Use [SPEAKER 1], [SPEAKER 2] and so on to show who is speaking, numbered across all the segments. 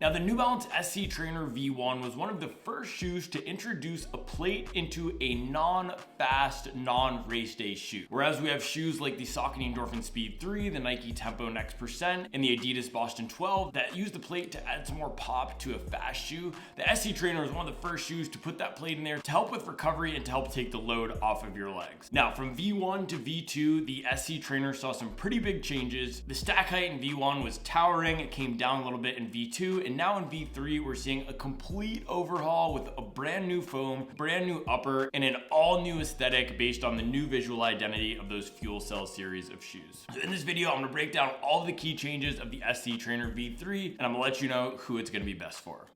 [SPEAKER 1] Now, the New Balance SC Trainer V1 was one of the first shoes to introduce a plate into a non-fast, non-race day shoe. Whereas we have shoes like the Saucony Endorphin Speed 3, the Nike Tempo Next Percent, and the Adidas Boston 12 that use the plate to add some more pop to a fast shoe, the SC Trainer is one of the first shoes to put that plate in there to help with recovery and to help take the load off of your legs. Now, from V1 to V2, the SC Trainer saw some pretty big changes. The stack height in V1 was towering, it came down a little bit in V2, and now in V3, we're seeing a complete overhaul with a brand new foam, brand new upper, and an all new aesthetic based on the new visual identity of those FuelCell series of shoes. So in this video, I'm gonna break down all the key changes of the SC Trainer V3, and I'm gonna let you know who it's gonna be best for.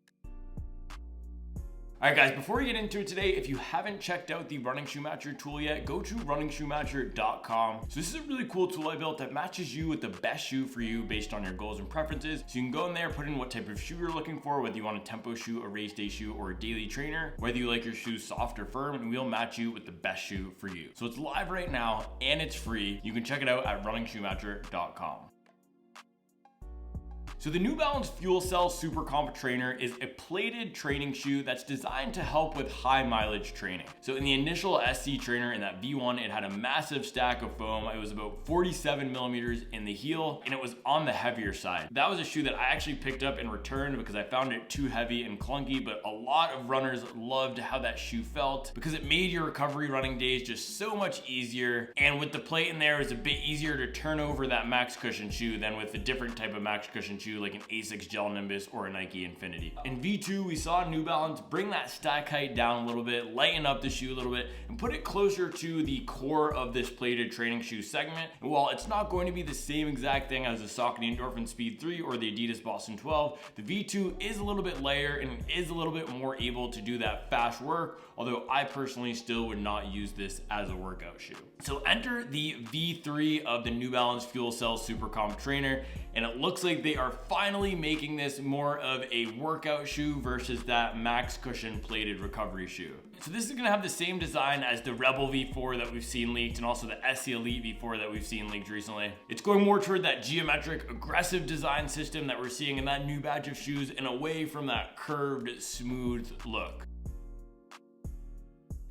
[SPEAKER 1] Alright guys, before we get into it today, if you haven't checked out the Running Shoe Matcher tool yet, go to runningshoematcher.com. So this is a really cool tool I built that matches you with the best shoe for you based on your goals and preferences. So you can go in there, put in what type of shoe you're looking for, whether you want a tempo shoe, a race day shoe, or a daily trainer, whether you like your shoes soft or firm, and we'll match you with the best shoe for you. So it's live right now and it's free. You can check it out at runningshoematcher.com. So the New Balance FuelCell SuperComp Trainer is a plated training shoe that's designed to help with high mileage training. So in the initial SC Trainer in that V1, it had a massive stack of foam. It was about 47 millimeters in the heel and it was on the heavier side. That was a shoe that I actually picked up and returned because I found it too heavy and clunky, but a lot of runners loved how that shoe felt because it made your recovery running days just so much easier. And with the plate in there, it's a bit easier to turn over that max cushion shoe than with a different type of max cushion shoe like an Asics Gel Nimbus or a Nike Infinity. In V2, we saw New Balance bring that stack height down a little bit, lighten up the shoe a little bit, and put it closer to the core of this plated training shoe segment. And while it's not going to be the same exact thing as the Saucony Endorphin Speed 3 or the Adidas Boston 12, the V2 is a little bit lighter and is a little bit more able to do that fast work, although I personally still would not use this as a workout shoe. So enter the V3 of the New Balance FuelCell SuperComp Trainer, and it looks like they are finally making this more of a workout shoe versus that max cushion plated recovery shoe. So this is gonna have the same design as the Rebel V4 that we've seen leaked and also the SC Elite V4 that we've seen leaked recently. It's going more toward that geometric, aggressive design system that we're seeing in that new batch of shoes and away from that curved, smooth look.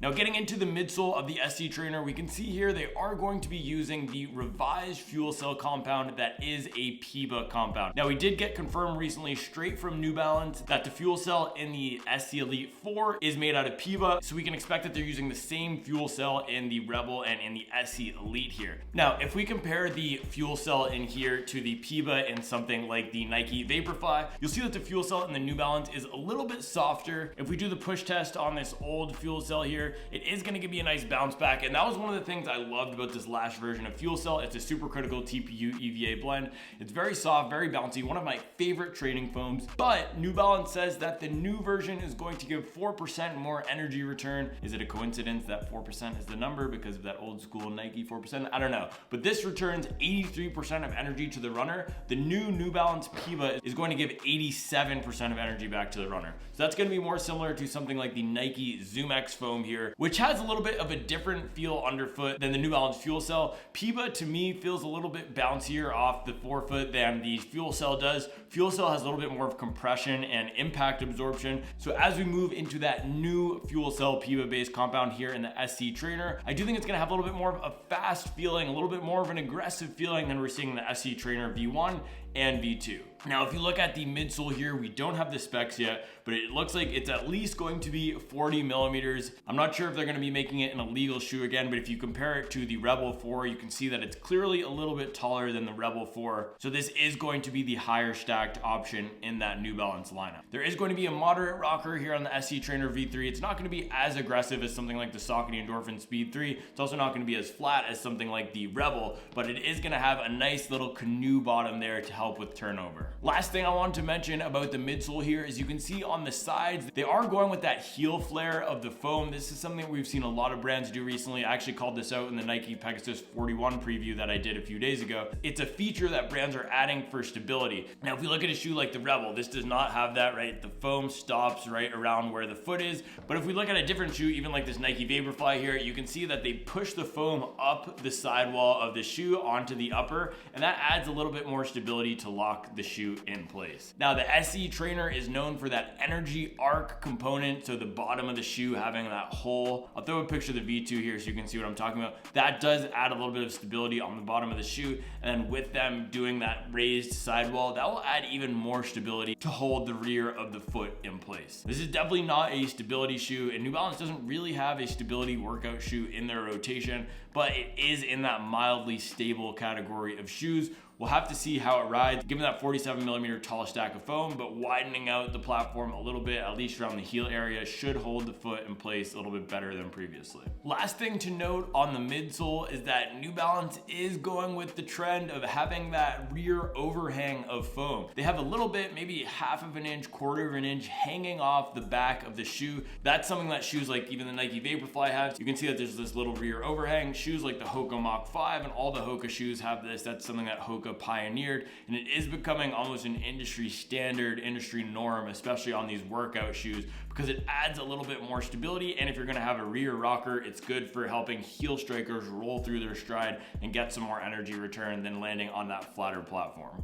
[SPEAKER 1] Now getting into the midsole of the SC Trainer, we can see here they are going to be using the revised fuel cell compound that is a PEBA compound. Now we did get confirmed recently straight from New Balance that the fuel cell in the SC Elite 4 is made out of PEBA, so we can expect that they're using the same fuel cell in the Rebel and in the SC Elite here. Now if we compare the fuel cell in here to the PEBA in something like the Nike Vaporfly, you'll see that the fuel cell in the New Balance is a little bit softer. If we do the push test on this old fuel cell here, it is going to give you a nice bounce back, and that was one of the things I loved about this last version of FuelCell. It's a supercritical TPU EVA blend. It's very soft, very bouncy, one of my favorite training foams, but New Balance says that the new version is going to give 4% more energy return. Is it a coincidence that 4% is the number because of that old school Nike 4%? I don't know, but this returns 83% of energy to the runner. The New Balance PEBA is going to give 87% of energy back to the runner. So that's going to be more similar to something like the Nike Zoom X foam here, which has a little bit of a different feel underfoot than the New Balance Fuel Cell. PEBA to me feels a little bit bouncier off the forefoot than the Fuel Cell does. Fuel Cell has a little bit more of compression and impact absorption. So as we move into that new Fuel Cell PEBA based compound here in the SC Trainer, I do think it's gonna have a little bit more of a fast feeling, a little bit more of an aggressive feeling than we're seeing in the SC Trainer V1 and V2. Now, if you look at the midsole here, we don't have the specs yet, but it looks like it's at least going to be 40 millimeters. I'm not sure if they're going to be making it an illegal shoe again, but if you compare it to the Rebel 4, you can see that it's clearly a little bit taller than the Rebel 4. So this is going to be the higher stacked option in that New Balance lineup. There is going to be a moderate rocker here on the SC Trainer V3. It's not going to be as aggressive as something like the Saucony Endorphin Speed 3. It's also not going to be as flat as something like the Rebel, but it is going to have a nice little canoe bottom there to help with turnover. Last thing I wanted to mention about the midsole here is you can see on the sides, they are going with that heel flare of the foam. This is something we've seen a lot of brands do recently. I actually called this out in the Nike Pegasus 41 preview that I did a few days ago. It's a feature that brands are adding for stability. Now, if you look at a shoe like the Rebel, this does not have that, right? The foam stops right around where the foot is. But if we look at a different shoe, even like this Nike Vaporfly here, you can see that they push the foam up the sidewall of the shoe onto the upper, and that adds a little bit more stability ability to lock the shoe in place. Now the SE Trainer is known for that energy arc component, so the bottom of the shoe having that hole. I'll throw a picture of the V2 here so you can see what I'm talking about. That does add a little bit of stability on the bottom of the shoe, and then with them doing that raised sidewall, that will add even more stability to hold the rear of the foot in place. This is definitely not a stability shoe, and New Balance doesn't really have a stability workout shoe in their rotation, but it is in that mildly stable category of shoes. We'll have to see how it rides, given that 47mm tall stack of foam, but widening out the platform a little bit, at least around the heel area, should hold the foot in place a little bit better than previously. Last thing to note on the midsole is that New Balance is going with the trend of having that rear overhang of foam. They have a little bit, maybe half of an inch, quarter of an inch hanging off the back of the shoe. That's something that shoes like even the Nike Vaporfly have. You can see that there's this little rear overhang. Shoes like the Hoka Mach 5 and all the Hoka shoes have this. That's something that Hoka pioneered, and it is becoming almost an industry standard, industry norm, especially on these workout shoes, because it adds a little bit more stability. And if you're going to have a rear rocker, it's good for helping heel strikers roll through their stride and get some more energy return than landing on that flatter platform.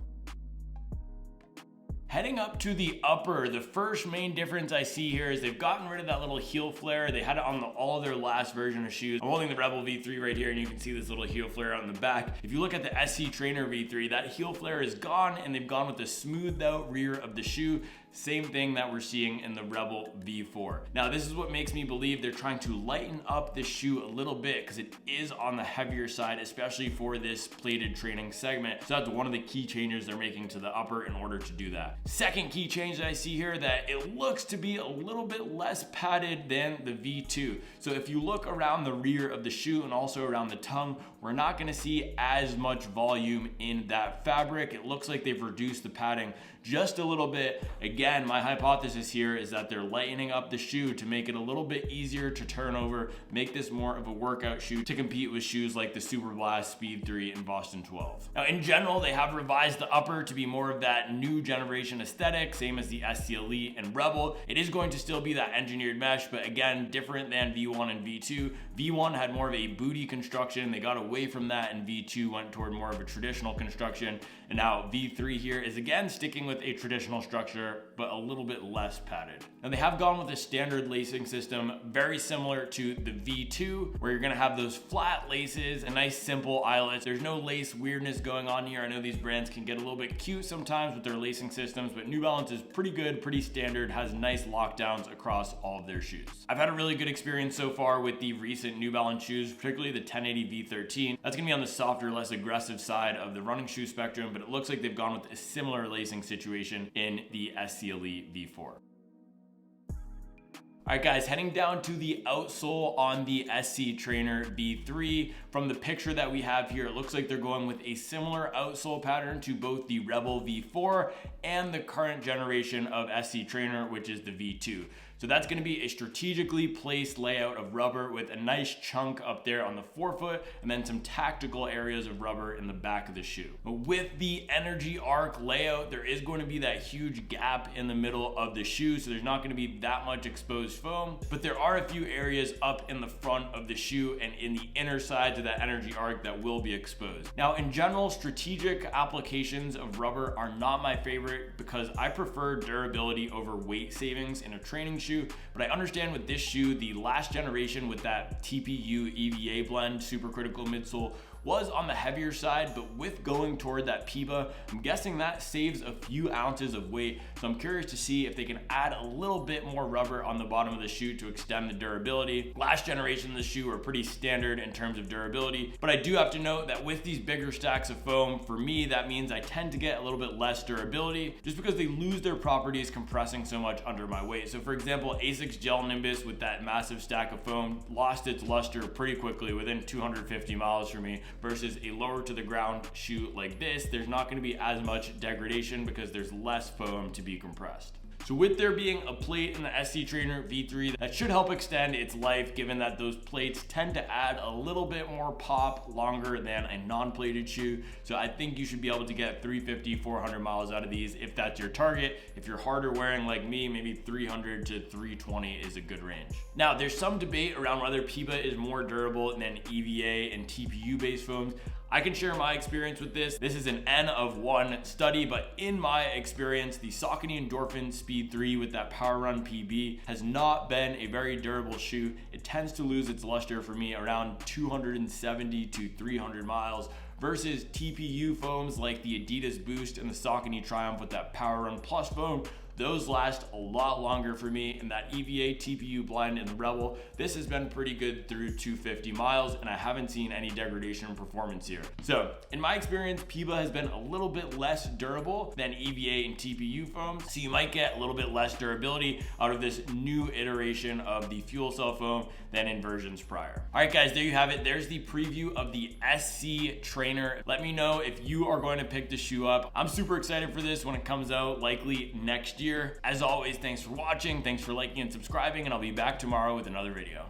[SPEAKER 1] Heading up to the upper, the first main difference I see here is they've gotten rid of that little heel flare. They had it on all their last version of shoes. I'm holding the Rebel V3 right here, and you can see this little heel flare out in the back. If you look at the SE Trainer V3, that heel flare is gone, and they've gone with the smoothed out rear of the shoe. Same thing that we're seeing in the Rebel V4. Now, this is what makes me believe they're trying to lighten up the shoe a little bit, because it is on the heavier side, especially for this plated training segment. So that's one of the key changes they're making to the upper in order to do that. Second key change that I see here, that it looks to be a little bit less padded than the V2. So if you look around the rear of the shoe and also around the tongue, we're not going to see as much volume in that fabric. It looks like they've reduced the padding just a little bit. Again, my hypothesis here is that they're lightening up the shoe to make it a little bit easier to turn over, make this more of a workout shoe to compete with shoes like the Super Blast, Speed 3, and Boston 12. Now, in general, they have revised the upper to be more of that new generation aesthetic, same as the SC Elite and Rebel. It is going to still be that engineered mesh, but again, different than V1 and V2. V1 had more of a booty construction. They got away from that, and V2 went toward more of a traditional construction. And now V3 here is again sticking with a traditional structure, but a little bit less padded. Now, they have gone with a standard lacing system, very similar to the V2, where you're gonna have those flat laces and nice simple eyelets. There's no lace weirdness going on here. I know these brands can get a little bit cute sometimes with their lacing systems, but New Balance is pretty good, pretty standard, has nice lockdowns across all of their shoes. I've had a really good experience so far with the recent New Balance shoes, particularly the 1080 V13. That's gonna be on the softer, less aggressive side of the running shoe spectrum, but it looks like they've gone with a similar lacing situation in the SC Elite V4. All right, guys, heading down to the outsole on the SC Trainer V3. From the picture that we have here, it looks like they're going with a similar outsole pattern to both the Rebel V4 and the current generation of SC Trainer, which is the V2. So that's going to be a strategically placed layout of rubber with a nice chunk up there on the forefoot, and then some tactical areas of rubber in the back of the shoe. With the energy arc layout, there is going to be that huge gap in the middle of the shoe, so there's not going to be that much exposed foam, but there are a few areas up in the front of the shoe and in the inner sides of that energy arc that will be exposed. Now, in general, strategic applications of rubber are not my favorite because I prefer durability over weight savings in a training shoe. But I understand with this shoe, the last generation with that TPU EVA blend, supercritical midsole, was on the heavier side, but with going toward that PEBA, I'm guessing that saves a few ounces of weight. So I'm curious to see if they can add a little bit more rubber on the bottom of the shoe to extend the durability. Last generation of the shoe are pretty standard in terms of durability, but I do have to note that with these bigger stacks of foam, for me, that means I tend to get a little bit less durability just because they lose their properties compressing so much under my weight. So for example, ASIC's Gel Nimbus with that massive stack of foam lost its luster pretty quickly within 250 miles for me, versus a lower to the ground shoe like this. There's not going to be as much degradation because there's less foam to be compressed. So with there being a plate in the SC Trainer V3, that should help extend its life, given that those plates tend to add a little bit more pop longer than a non-plated shoe. So I think you should be able to get 350, 400 miles out of these if that's your target. If you're harder wearing like me, maybe 300 to 320 is a good range. Now, there's some debate around whether PEBA is more durable than EVA and TPU based foams. I can share my experience with this. This is an N of 1 study, but in my experience, the Saucony Endorphin Speed 3 with that Power Run PB has not been a very durable shoe. It tends to lose its luster for me around 270 to 300 miles versus TPU foams like the Adidas Boost and the Saucony Triumph with that Power Run Plus foam. Those last a lot longer for me, and that EVA, TPU, Blind, and the Rebel, this has been pretty good through 250 miles, and I haven't seen any degradation in performance here. So in my experience, PEBA has been a little bit less durable than EVA and TPU foams, so you might get a little bit less durability out of this new iteration of the fuel cell foam than in versions prior. All right, guys, there you have it. There's the preview of the SC Trainer. Let me know if you are going to pick the shoe up. I'm super excited for this when it comes out, likely next year. As always, thanks for watching, thanks for liking and subscribing, and I'll be back tomorrow with another video.